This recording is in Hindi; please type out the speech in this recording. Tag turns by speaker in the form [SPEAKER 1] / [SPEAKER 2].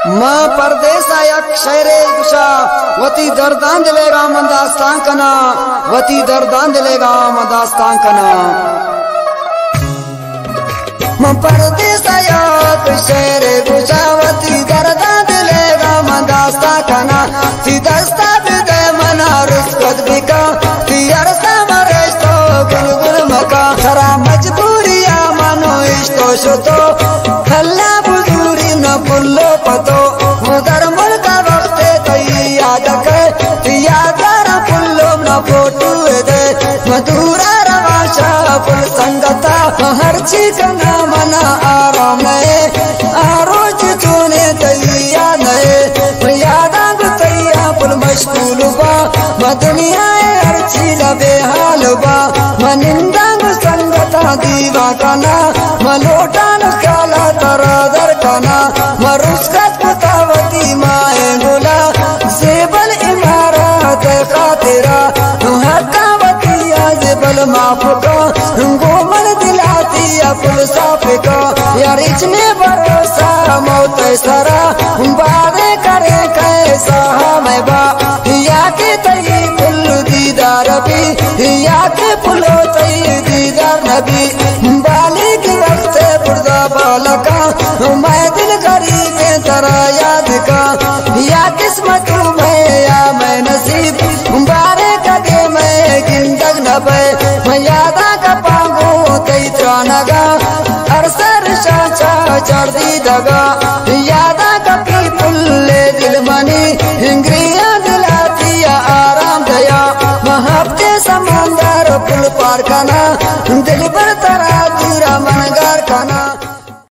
[SPEAKER 1] माँ परदेश आया शहरे गुशा वती दर्दान दिलेगा मंदास्तान कना वती दर्दान दिलेगा मंदास्तान कना माँ परदेश आया शहरे गुशा वती दर्दान दिलेगा मंदास्तान कना ती दस्ता बिदे मना रुस्कत बिका ती अरसा मरेश तो गुलगुल मका थरा मजबूरिया मनो इश्तो शुतो हल्ला बुजुरी न पुल्लो पतो मुदर मुल्का वक्ते तई याद के यादर पुल्लो न फोटू दे मधुरा रवाशा पुल संगता हर चीज ना मना आराम नए आरोज तूने तई याद नए यादा गुतैया पुल मशगूल बा मदनिया हर चीज बेहाल बा मनिंदा संगता दीवा कना मलोटा न काला तरा दर कना मरुस्कत बतावती माए बोला जेबल इमारत खातिरा हकावती जेबल माफका गोमल दिलाती पुल साफका यार इचने भरोसा मौत सरा बारे करे कैसा मैं बा या के तई पुल दीदार भी या के पुलो तई दीदार नबी बाली के वक्त पुरदा बालका मैं दिल करी के तरह याद का या किस्मत में या मैं नसीब बारे कगे मैं गिंदग न पे मैं यादा का पागो तई त्रानगा अरसर शाचा चढ़दी दगा यादा का पी पुल्ले दिल मनी इंग्रिया दिलाती आराम दया महब्बते समंदर पुल पार कना